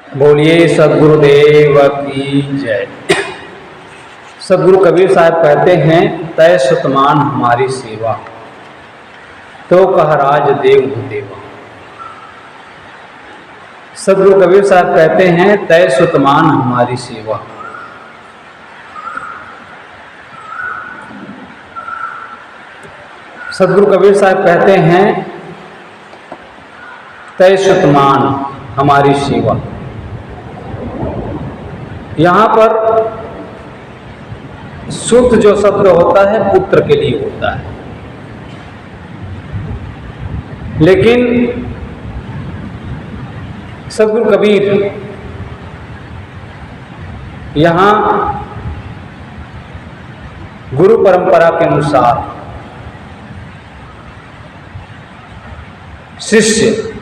बोलिए सदगुरुदेव की जय। सदगुरु कबीर साहब कहते हैं, तय सुतमान हमारी सेवा, तो कह राज देव देवा। सदगुरु कबीर साहब कहते हैं, तय सुतमान हमारी सेवा। सदगुरु कबीर साहब कहते हैं, तय सुतमान हमारी सेवा। यहाँ पर सुत जो शब्द होता है पुत्र के लिए होता है, लेकिन सदगुरु कबीर यहाँ गुरु परंपरा के अनुसार शिष्य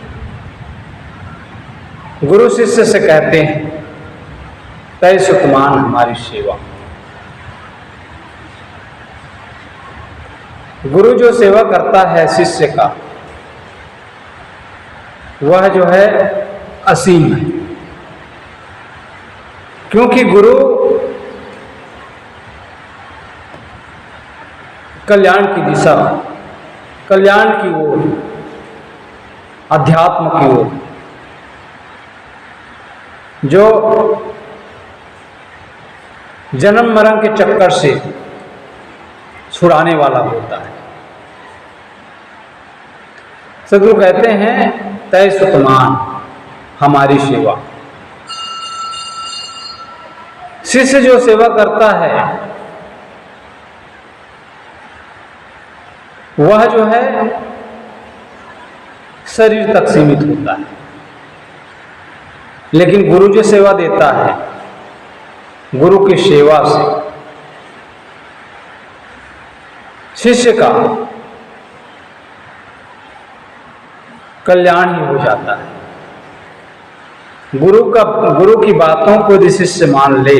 गुरु शिष्य से कहते हैं, तय सुतमान हमारी सेवा। गुरु जो सेवा करता है शिष्य का, वह जो है असीम है, क्योंकि गुरु कल्याण की दिशा, कल्याण की ओर, अध्यात्म की ओर, जो जन्म मरण के चक्कर से छुड़ाने वाला होता है। सदगुरु कहते हैं, तय सुतमान हमारी सेवा। शिष्य जो सेवा करता है वह जो है शरीर तक सीमित होता है, लेकिन गुरु जो सेवा देता है, गुरु की सेवा से शिष्य का कल्याण ही हो जाता है। गुरु की बातों को यदि शिष्य मान ले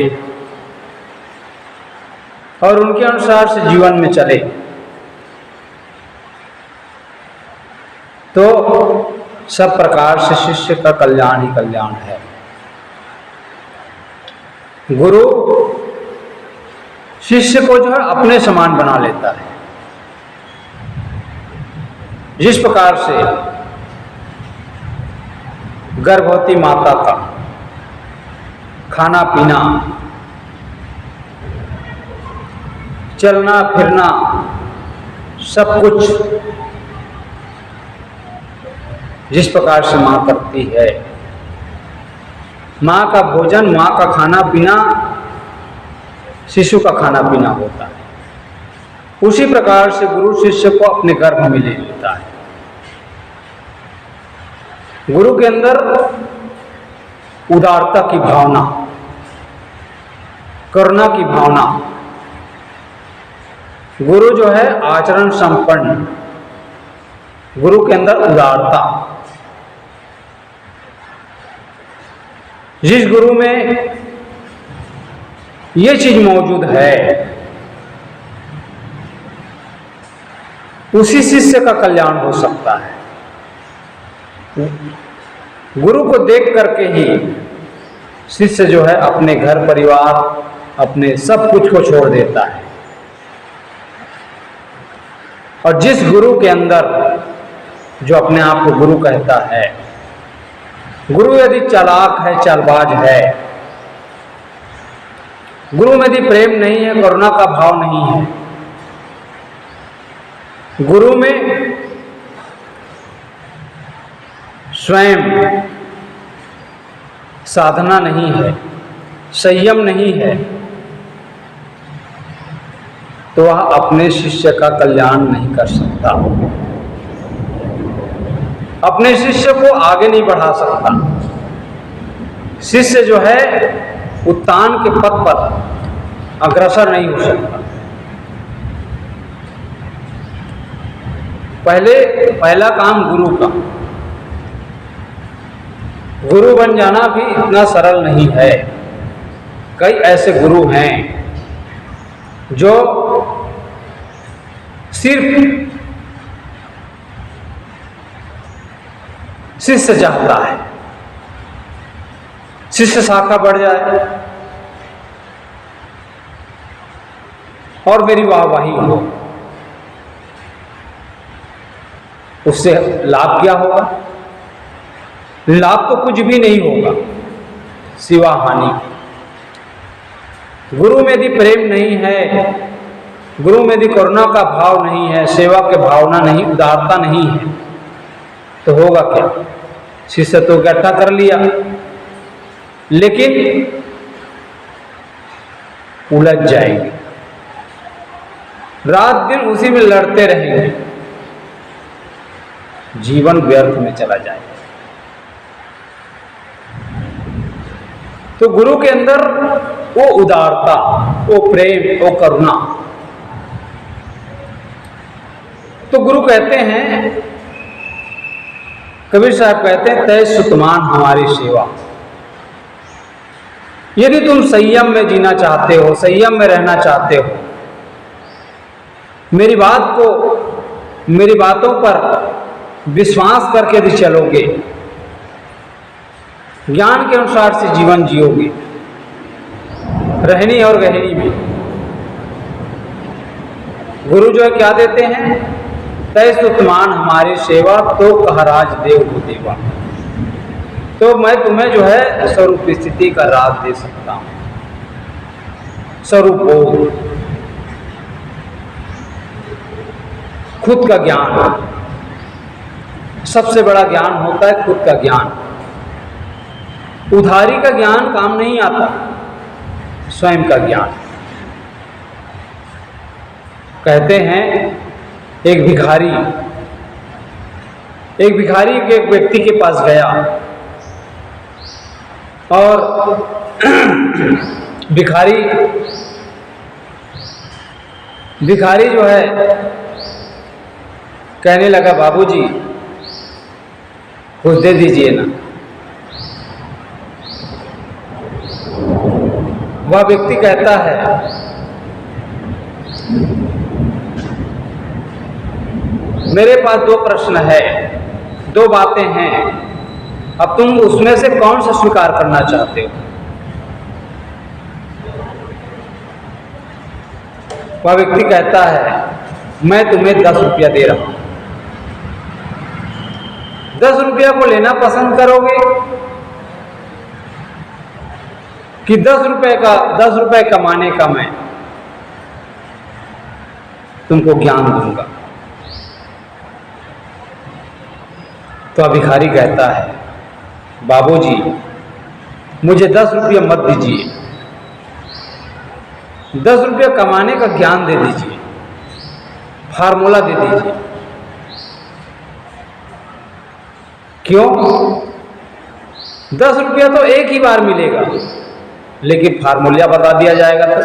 और उनके अनुसार से जीवन में चले, तो सब प्रकार से शिष्य का कल्याण ही कल्याण है। गुरु शिष्य को जो है अपने समान बना लेता है। जिस प्रकार से गर्भवती माता का खाना पीना, चलना फिरना, सब कुछ जिस प्रकार से माँ करती है, माँ का भोजन, माँ का खाना पीना शिशु का खाना पीना होता है। उसी प्रकार से गुरु शिष्य को अपने गर्भ में ले लेता है। गुरु के अंदर उदारता की भावना, करुणा की भावना, गुरु जो है आचरण संपन्न, गुरु के अंदर उदारता। जिस गुरु में ये चीज मौजूद है, उसी शिष्य का कल्याण हो सकता है। गुरु को देख करके ही शिष्य जो है अपने घर परिवार, अपने सब कुछ को छोड़ देता है। और जिस गुरु के अंदर जो अपने आप को गुरु कहता है, गुरु यदि चालाक है, चालबाज है, गुरु में यदि प्रेम नहीं है, करुणा का भाव नहीं है, गुरु में स्वयं साधना नहीं है, संयम नहीं है, तो वह अपने शिष्य का कल्याण नहीं कर सकता, अपने शिष्य को आगे नहीं बढ़ा सकता। शिष्य जो है उत्थान के पथ पर अग्रसर नहीं हो सकता। पहला काम गुरु का, गुरु बन जाना भी इतना सरल नहीं है। कई ऐसे गुरु हैं जो सिर्फ शिष्य चाहता है, शिष्य शाखा बढ़ जाए और मेरी वाहवाही हो, उससे लाभ क्या होगा? लाभ तो कुछ भी नहीं होगा सिवा हानि की। गुरु में यदि प्रेम नहीं है, गुरु में यदि करुणा का भाव नहीं है, सेवा के भावना नहीं, उदारता नहीं है, तो होगा क्या? शिष्य तो इकट्ठा कर लिया, लेकिन उलझ जाएंगे, रात दिन उसी में लड़ते रहेंगे, जीवन व्यर्थ में चला जाएगा। तो गुरु के अंदर वो उदारता, वो प्रेम, वो करुणा। तो गुरु कहते हैं, कबीर साहब कहते हैं, तय सुतमान हमारी सेवा। यदि तुम संयम में जीना चाहते हो, संयम में रहना चाहते हो, मेरी बातों पर विश्वास करके यदि चलोगे, ज्ञान के अनुसार से जीवन जियोगे, रहनी और गहनी में, गुरु जो है क्या देते हैं? तय सुतमान हमारी सेवा, तो कह राज देव हो देवा। तो मैं तुम्हें जो है स्वरूप स्थिति का राज दे सकता हूं। स्वरूप बोध, खुद का ज्ञान, सबसे बड़ा ज्ञान होता है खुद का ज्ञान। उधारी का ज्ञान काम नहीं आता, स्वयं का ज्ञान। कहते हैं एक भिखारी एक व्यक्ति के पास गया और भिखारी जो है कहने लगा, बाबूजी कुछ दे दीजिए ना। वह व्यक्ति कहता है, मेरे पास दो प्रश्न है, दो बातें हैं, अब तुम उसमें से कौन सा स्वीकार करना चाहते हो? वह व्यक्ति कहता है, मैं तुम्हें 10 रुपया दे रहा हूं, 10 रुपया को लेना पसंद करोगे कि 10 रुपए कमाने का मैं तुमको ज्ञान दूंगा? तो भिखारी कहता है, बाबूजी मुझे 10 रुपया मत दीजिए, 10 रुपया कमाने का ज्ञान दे दीजिए, फार्मूला दे दीजिए। क्यों? 10 रुपया तो एक ही बार मिलेगा, लेकिन फार्मूला बता दिया जाएगा तो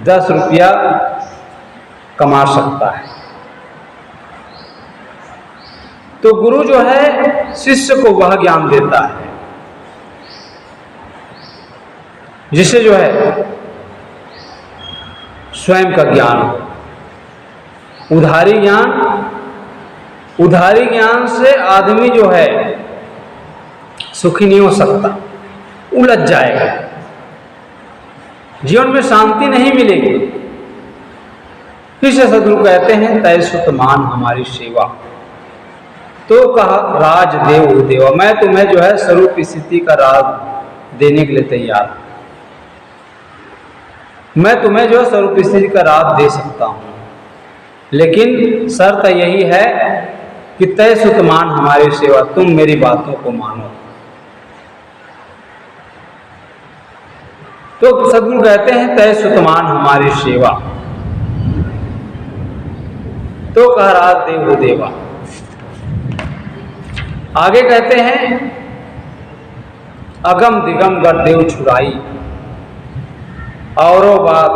10 रुपया कमा सकता है। तो गुरु जो है शिष्य को वह ज्ञान देता है जिससे जो है स्वयं का ज्ञान हो। उधारी ज्ञान से आदमी जो है सुखी नहीं हो सकता, उलझ जाएगा, जीवन में शांति नहीं मिलेगी। फिर से सदगुरु कहते हैं, तय सुतमान हमारी सेवा, तो कहा राज देव हो देवा। मैं तुम्हें जो है स्वरूप स्थिति का राज देने के लिए तैयार हूं, मैं तुम्हें जो है स्वरूप स्थिति का राज दे सकता हूं, लेकिन शर्त यही है कि तय सुतमान हमारी सेवा, तुम मेरी बातों को मानो। तो सदगुरु कहते हैं, तय सुतमान हमारी सेवा, तो कह राज देव हो देवा। आगे कहते हैं, अगम दिगम गर देव छुड़ाई, औरो बात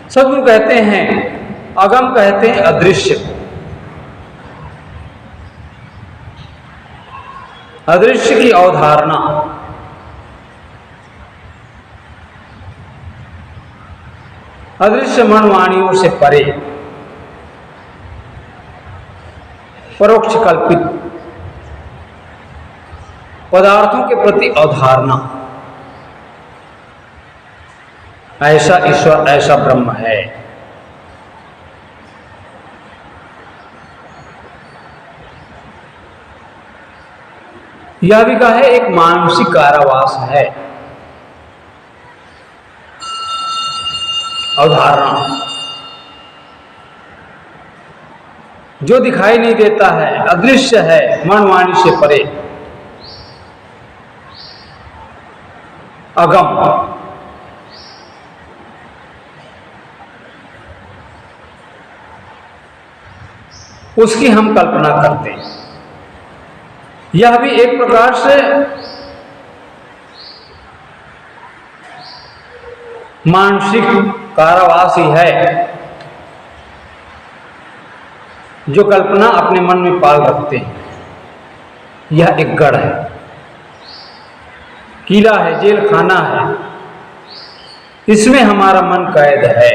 सदगुरु कहते हैं, अगम कहते हैं अदृश्य को, अदृश्य की अवधारणा, अदृश्य मनवाणियों से परे। परोक्ष कल्पित पदार्थों के प्रति अवधारणा, ऐसा ईश्वर, ऐसा ब्रह्म है। यह भी कहा है एक मानसिक कारावास है, अवधारणा जो दिखाई नहीं देता है, अदृश्य है, मन वाणी से परे, अगम। उसकी हम कल्पना करते हैं। यह भी एक प्रकार से मानसिक कारावास ही है, जो कल्पना अपने मन में पाल रखते हैं। यह एक गढ़ है, किला है, जेल खाना है, इसमें हमारा मन कैद है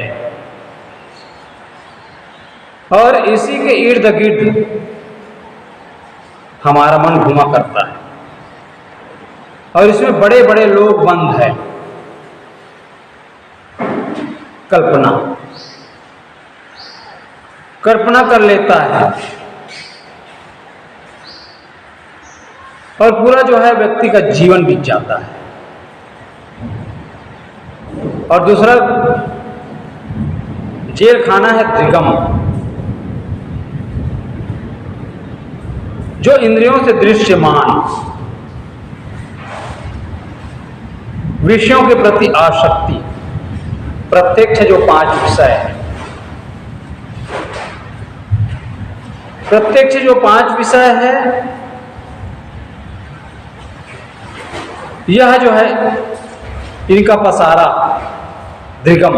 और इसी के इर्द गिर्द हमारा मन घुमा करता है और इसमें बड़े बड़े लोग बंद हैं। कल्पना कर लेता है और पूरा जो है व्यक्ति का जीवन बीत जाता है। और दूसरा जेल खाना है त्रिगम, जो इंद्रियों से दृश्यमान विषयों के प्रति आसक्ति, प्रत्यक्ष जो 5 विषय है, प्रत्यक्ष जो 5 विषय है, यह जो है इनका पसारा त्रिगम।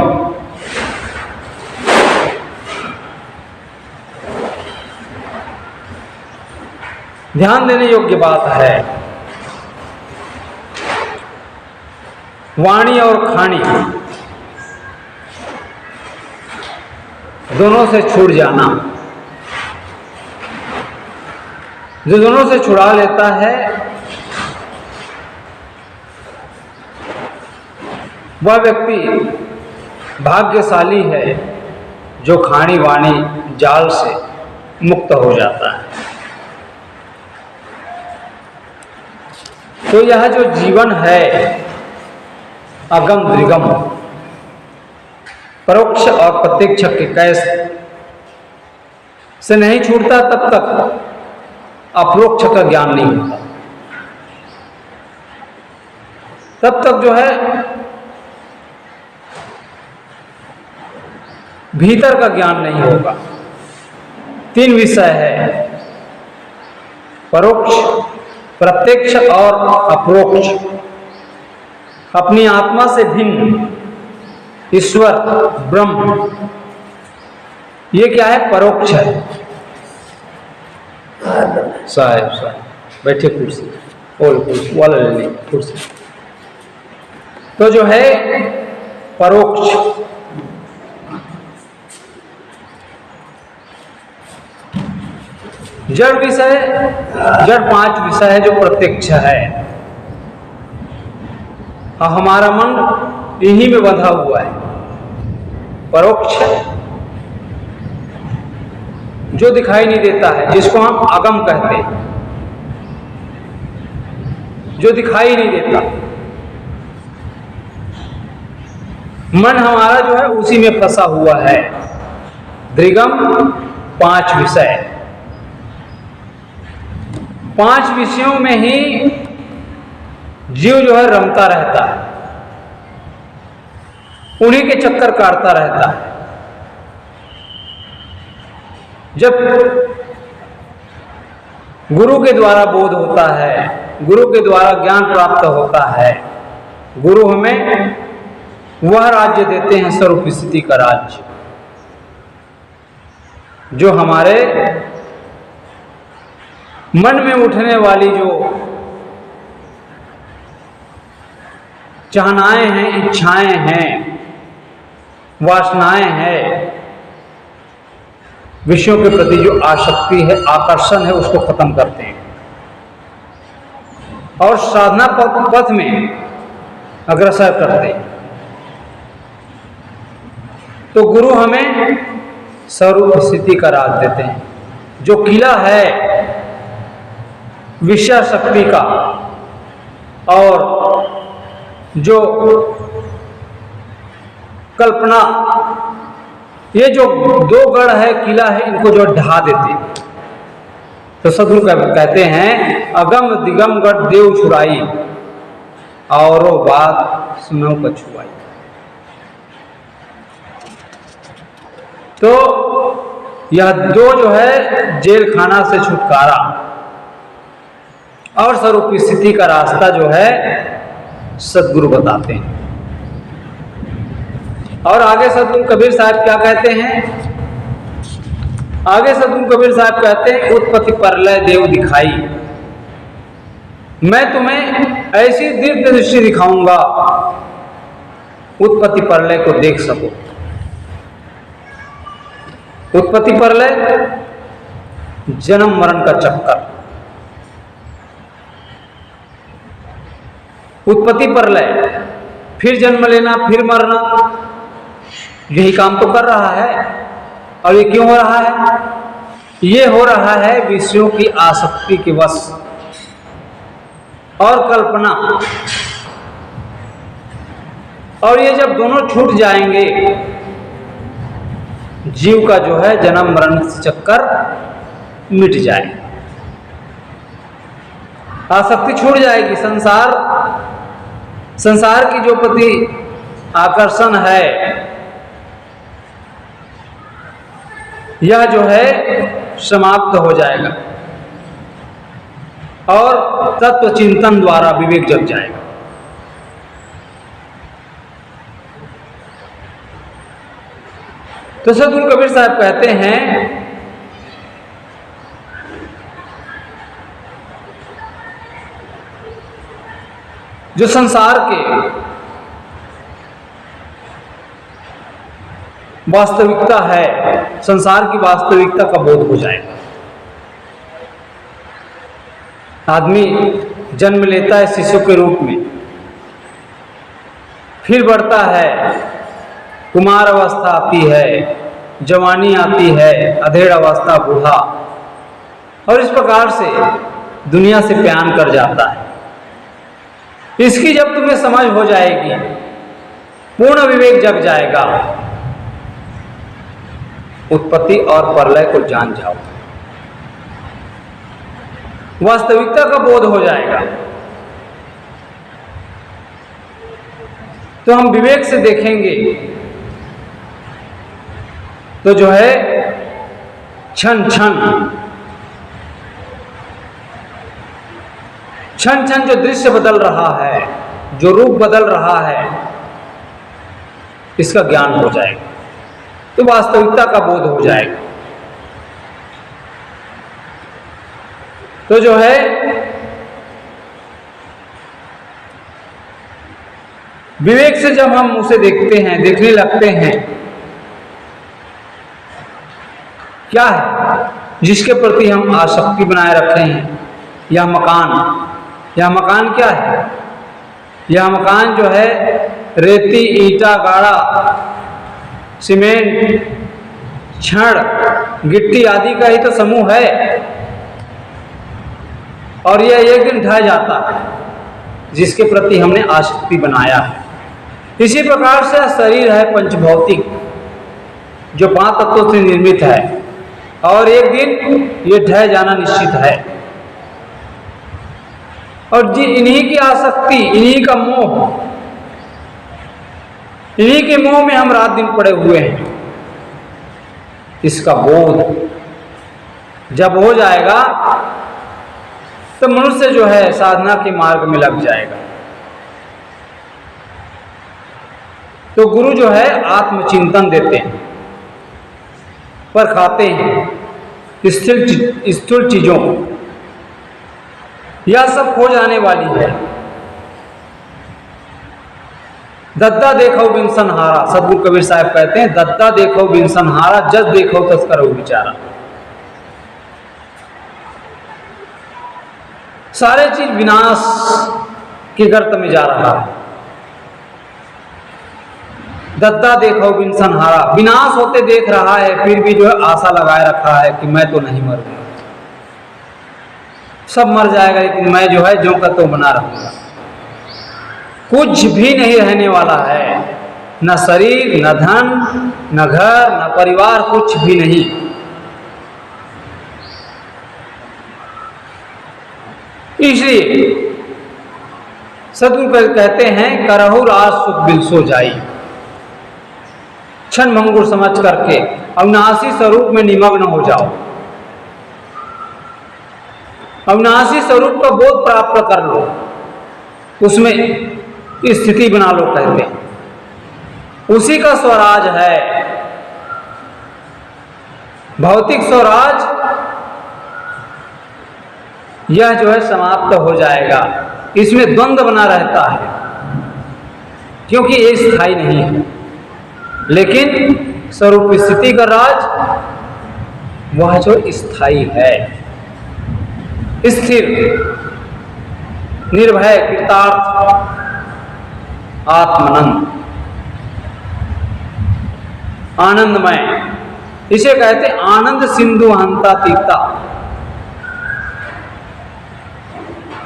ध्यान देने योग्य बात है, वाणी और खाणी दोनों से छूट जाना। जो दोनों से छुड़ा लेता है वह व्यक्ति भाग्यशाली है, जो खाणी वाणी जाल से मुक्त हो जाता है। तो यह जो जीवन है अगम द्विगम, परोक्ष और प्रत्यक्ष के कैस से नहीं छूटता, तब तक अपरोक्ष का ज्ञान नहीं होता, तब तक जो है भीतर का ज्ञान नहीं होगा। 3 विषय है, परोक्ष, प्रत्यक्ष और अपरोक्ष। अपनी आत्मा से भिन्न ईश्वर ब्रह्म, ये क्या है? परोक्ष है। साहब बैठे, कुर्सी और कुर्सी वाला ले ली कुर्सी। तो जो है परोक्ष, जड़ विषय, जड़ 5 विषय है जो प्रत्यक्ष है, और हमारा मन इन्हीं में बंधा हुआ है। परोक्ष जो दिखाई नहीं देता है, जिसको हम अगम कहते हैं, जो दिखाई नहीं देता, मन हमारा जो है उसी में फंसा हुआ है। द्विगम 5 विषय, 5 विषयों में ही जीव जो है रमता रहता है, उन्हीं के चक्कर काटता रहता है। जब गुरु के द्वारा बोध होता है, गुरु के द्वारा ज्ञान प्राप्त होता है, गुरु हमें वह राज्य देते हैं, स्वरूप स्थिति का राज्य, जो हमारे मन में उठने वाली जो चाहनाएं हैं, इच्छाएं हैं, वासनाएं हैं, विषयों के प्रति जो आसक्ति है, आकर्षण है, उसको खत्म करते हैं और साधना पथ में अग्रसर करते हैं। तो गुरु हमें स्वरूप स्थिति का राज देते हैं। जो किला है विषय शक्ति का और जो कल्पना, ये जो दो गढ़ है, किला है, इनको जो ढा देते हैं। तो सदगुरु कहते हैं अगम दिगम गढ़ देव छुड़ाई और बात सुनो कछुआई। तो यह दो जो है जेल खाना से छुटकारा और स्वरूप की स्थिति का रास्ता जो है सदगुरु बताते हैं। और आगे सदगुरु कबीर साहब क्या कहते हैं? आगे सदगुरु कबीर साहब कहते हैं उत्पत्ति प्रलय देव दिखाई, मैं तुम्हें ऐसी दिव्य दृष्टि दिखाऊंगा उत्पत्ति प्रलय को देख सको। उत्पत्ति प्रलय, जन्म मरण का चक्कर, उत्पत्ति प्रलय, फिर जन्म लेना फिर मरना, यही काम तो कर रहा है। और ये क्यों हो रहा है? ये हो रहा है विषयों की आसक्ति के वश और कल्पना। और ये जब दोनों छूट जाएंगे, जीव का जो है जन्म मरण चक्कर मिट जाएगा, आसक्ति छूट जाएगी। संसार की जो प्रति आकर्षण है, यह जो है समाप्त हो जाएगा और तत्व चिंतन द्वारा विवेक जग जाएगा। तो सदगुरु कबीर साहब कहते हैं जो संसार के वास्तविकता है, संसार की वास्तविकता का बोध हो जाएगा। आदमी जन्म लेता है शिशु के रूप में, फिर बढ़ता है, कुमार अवस्था आती है, जवानी आती है, अधेड़ अवस्था बूढ़ा, और इस प्रकार से दुनिया से प्यान कर जाता है। इसकी जब तुम्हें समझ हो जाएगी, पूर्ण विवेक जग जाएगा, उत्पत्ति और प्रलय को जान जाओ, वास्तविकता का बोध हो जाएगा। तो हम विवेक से देखेंगे तो जो है क्षण क्षण जो दृश्य बदल रहा है, जो रूप बदल रहा है, इसका ज्ञान हो जाएगा, तो वास्तविकता का बोध हो जाएगा। तो जो है विवेक से जब हम उसे देखते हैं, देखने लगते हैं, क्या है जिसके प्रति हम आसक्ति बनाए रखे हैं? यह मकान क्या है? यह मकान जो है रेती, ईंटा, गाड़ा, सीमेंट, छड़, गिट्टी आदि का ही तो समूह है, और यह एक दिन ढह जाता है, जिसके प्रति हमने आसक्ति बनाया है। इसी प्रकार से शरीर है पंचभौतिक, जो 5 तत्वों से निर्मित है, और एक दिन ये ढह जाना निश्चित है। और इन्हीं की आसक्ति, इन्हीं का मोह, इन्हीं के मोह में हम रात दिन पड़े हुए हैं। इसका बोध जब हो जाएगा तो मनुष्य जो है साधना के मार्ग में लग जाएगा। तो गुरु जो है आत्मचिंतन देते हैं, परखाते हैं स्थूल चीजों को, यह सब खो जाने वाली है। दद्दा देखो बिन सनहारा, सदगुरु कबीर साहब कहते हैं दद्दा देखो बिन सनहारा, जस देखो तस करो विचारा। सारे चीज विनाश के गर्त में जा रहा है। दद्दा देखो बिन सनहारा, विनाश होते देख रहा है, फिर भी जो है आशा लगाए रखा है कि मैं तो नहीं मरूंगा, सब मर जाएगा लेकिन मैं जो है जो का तो बना रहूंगा। कुछ भी नहीं रहने वाला है, न शरीर, न धन, न घर, न परिवार, कुछ भी नहीं। इसलिए सदगुरु कहते हैं करहु राज सुख बिल सो जाई, क्षण मंगुर समझ करके अविनाशी स्वरूप में निमग्न हो जाओ, अविनाशी स्वरूप का बोध प्राप्त कर लो, उसमें स्थिति बना लो। कहते हैं उसी का स्वराज है। भौतिक स्वराज यह जो है समाप्त हो जाएगा, इसमें द्वंद्व बना रहता है क्योंकि ये स्थायी नहीं है। लेकिन स्वरूप स्थिति का राज वह जो स्थायी है, स्थिर, निर्भय, कृतार्थ, आत्मानंद, आनंदमय, इसे कहते आनंद सिंधु हंता तीता।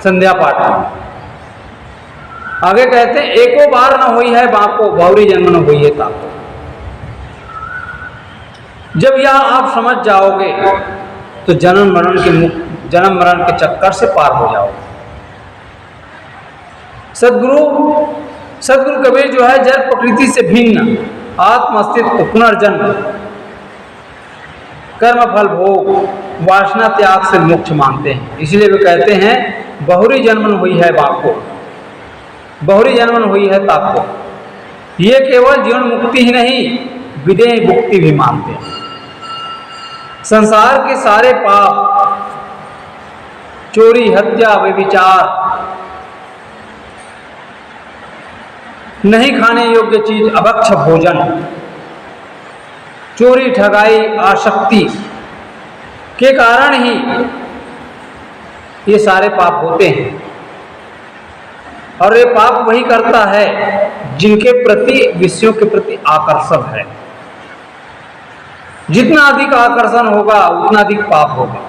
संध्या पाठ में आगे कहते हैं एको बार न हुई है बाको, बहुरी जन्म न हुई है ताको। जब यह आप समझ जाओगे तो जन्म मरण के चक्कर से पार हो जाओगे। सदगुरु कबीर जो है जड़ प्रकृति से भिन्न आत्म अस्तित्व, पुनर्जन्म, कर्म फल भोग, वासना त्याग से मोक्ष मानते हैं। इसलिए वे कहते हैं बहुरी जन्मन हुई है बाको, बहुरी जन्मन हुई है ताको। ये केवल जीवन मुक्ति ही नहीं, विदेह मुक्ति भी मानते हैं। संसार के सारे पाप, चोरी, हत्या, व्यभिचार, नहीं खाने योग्य चीज, अभक्ष भोजन, चोरी, ठगाई, आसक्ति के कारण ही ये सारे पाप होते हैं। और ये पाप वही करता है जिनके प्रति, विषयों के प्रति आकर्षण है। जितना अधिक आकर्षण होगा उतना अधिक पाप होगा।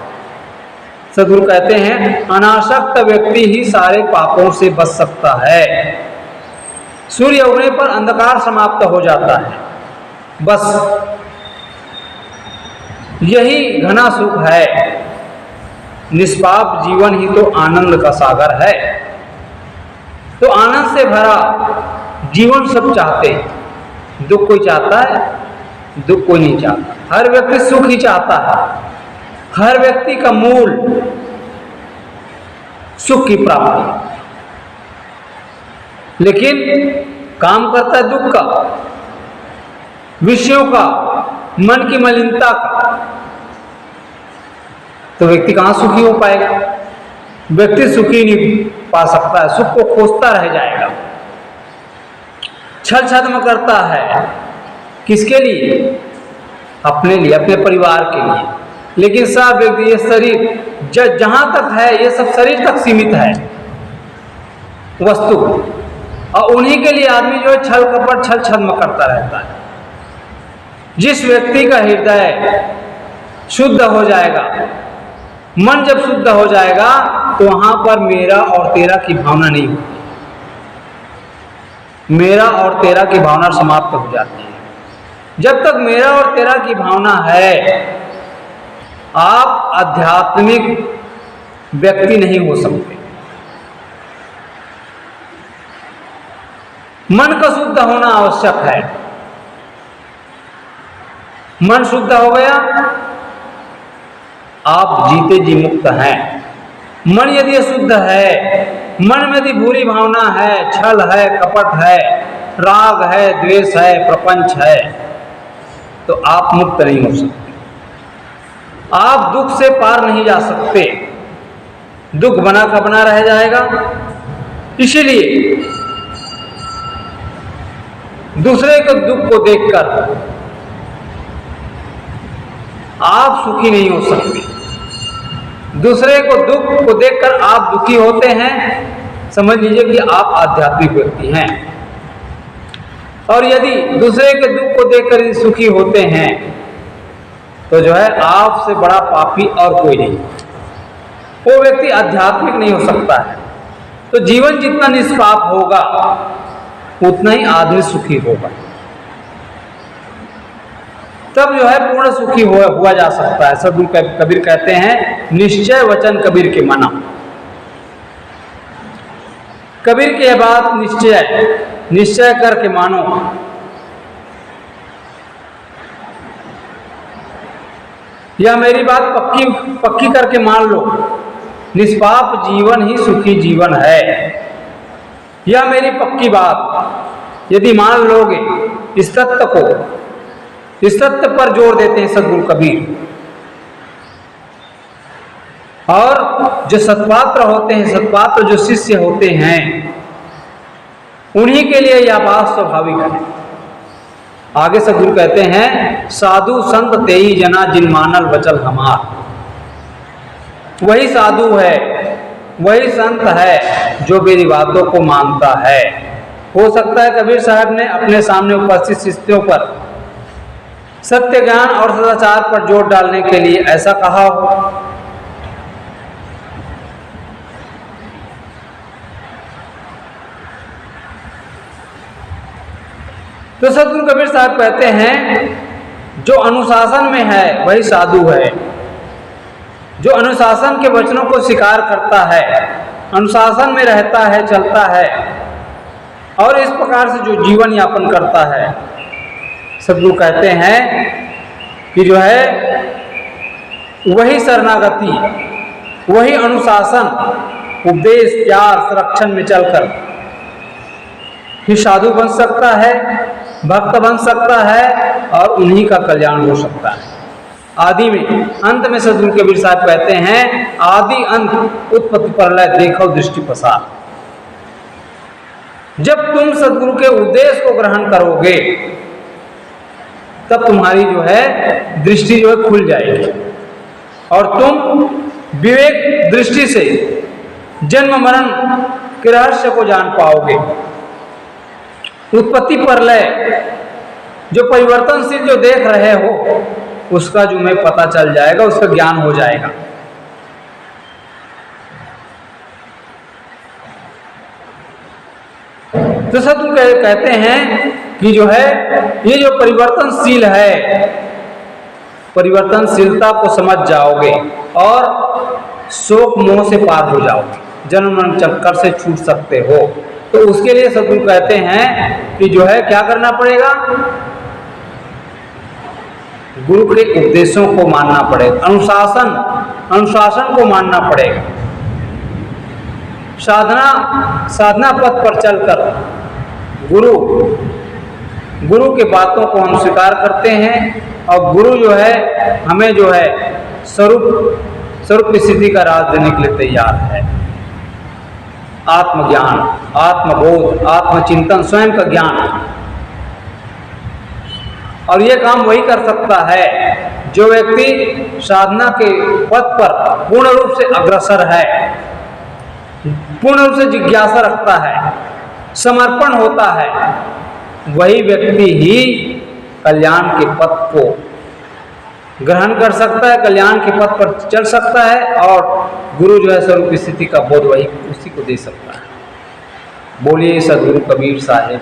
सदगुरु कहते हैं अनासक्त व्यक्ति ही सारे पापों से बच सकता है। सूर्य उगने पर अंधकार समाप्त हो जाता है, बस यही घना सुख है। निष्पाप जीवन ही तो आनंद का सागर है। तो आनंद से भरा जीवन सब चाहते हैं। दुख कोई चाहता है? दुख कोई नहीं चाहता। हर व्यक्ति सुख ही चाहता है। हर व्यक्ति का मूल सुख की प्राप्ति है, लेकिन काम करता है दुख का, विषयों का, मन की मलिनता का, तो व्यक्ति कहां सुखी हो पाएगा? व्यक्ति सुखी नहीं पा सकता है, सुख को खोजता रह जाएगा। छल छद्म करता है, किसके लिए? अपने लिए, अपने परिवार के लिए। लेकिन सब व्यक्ति ये शरीर जहां तक है, ये सब शरीर तक सीमित है वस्तु, और उन्हीं के लिए आदमी जो है छल कपट, छल छद्म करता रहता है। जिस व्यक्ति का हृदय शुद्ध हो जाएगा, मन जब शुद्ध हो जाएगा, तो वहां पर मेरा और तेरा की भावना नहीं होती। मेरा और तेरा की भावना समाप्त हो जाती है। जब तक मेरा और तेरा की भावना है, आप आध्यात्मिक व्यक्ति नहीं हो सकते। मन का शुद्ध होना आवश्यक है। मन शुद्ध हो गया, आप जीते जी मुक्त हैं। मन यदि अशुद्ध है, मन में यदि बुरी भावना है, छल है, कपट है, राग है, द्वेष है, प्रपंच है, तो आप मुक्त नहीं हो सकते। आप दुख से पार नहीं जा सकते। दुख बना का बना रह जाएगा। इसीलिए दूसरे के दुख को देखकर आप सुखी नहीं हो सकते। दूसरे को दुख को देखकर आप दुखी होते हैं, समझ लीजिए कि आप आध्यात्मिक व्यक्ति हैं। और यदि दूसरे के दुख को देखकर सुखी होते हैं तो जो है आपसे बड़ा पापी और कोई नहीं, वो व्यक्ति आध्यात्मिक नहीं हो सकता है। तो जीवन जितना निष्पाप होगा उतना ही आदमी सुखी होगा, तब जो है पूर्ण सुखी हुआ जा सकता है। सद्गुरु कबीर कहते हैं, निश्चय वचन कबीर के माना। कबीर की यह बात निश्चय करके मानो। यह मेरी बात पक्की करके मान लो, निष्पाप जीवन ही सुखी जीवन है। यह मेरी पक्की बात यदि मान लोगे, इस तत्व पर जोर देते हैं सद्गुरु कबीर। और जो सत्पात्र होते हैं, सत्पात्र जो शिष्य होते हैं, उन्हीं के लिए यह बात स्वाभाविक है। आगे सद्गुरु कहते हैं, साधु संत तेई जना जिन मानल वचल हमार। वही साधु है, वही संत है जो मेरी बातों को मानता है। हो सकता है कबीर साहब ने अपने सामने उपस्थित शिष्यों पर सत्य ज्ञान और सदाचार पर जोर डालने के लिए ऐसा कहा हो। तो सद्गुरु कबीर साहब कहते हैं, जो अनुशासन में है वही साधु है। जो अनुशासन के वचनों को स्वीकार करता है, अनुशासन में रहता है, चलता है और इस प्रकार से जो जीवन यापन करता है, सद्गुरु कहते हैं कि जो है वही शरणागति, वही अनुशासन, उपदेश, प्यार, संरक्षण में चलकर ही साधु बन सकता है, भक्त बन सकता है और उन्हीं का कल्याण हो सकता है। आदि में अंत में सद्गुरु कबीर साहब कहते हैं, आदि अंत उत्पत्ति प्रलय देखो दृष्टि पसार। जब तुम सद्गुरु के उपदेश को ग्रहण करोगे तब तुम्हारी जो है दृष्टि जो है खुल जाएगी और तुम विवेक दृष्टि से जन्म मरण के रहस्य को जान पाओगे। उत्पत्ति प्रलय जो परिवर्तनशील जो देख रहे हो उसका जो मैं पता चल जाएगा, उसका ज्ञान हो जाएगा। तो सद्गुरु कहते हैं कि जो है ये जो परिवर्तनशील है, परिवर्तनशीलता को समझ जाओगे और शोक मोह से पार हो जाओगे, जन्म मरण चक्कर से छूट सकते हो। तो उसके लिए सद्गुरु कहते हैं कि जो है क्या करना पड़ेगा, गुरु के उपदेशों को मानना पड़ेगा, अनुशासन को मानना पड़ेगा। साधना पथ पर चलकर गुरु के बातों को हम स्वीकार करते हैं और गुरु जो है हमें जो है स्वरूप स्थिति का राज देने के लिए तैयार है। आत्मज्ञान, आत्मबोध, आत्मचिंतन, स्वयं का ज्ञान। और ये काम वही कर सकता है जो व्यक्ति साधना के पथ पर पूर्ण रूप से अग्रसर है, पूर्ण रूप से जिज्ञासा रखता है, समर्पण होता है। वही व्यक्ति ही कल्याण के पथ को ग्रहण कर सकता है, कल्याण के पथ पर चल सकता है और गुरु जो है स्वरूप स्थिति का बोध वही उसी को दे सकता है। बोलिए सद्गुरु कबीर साहिब।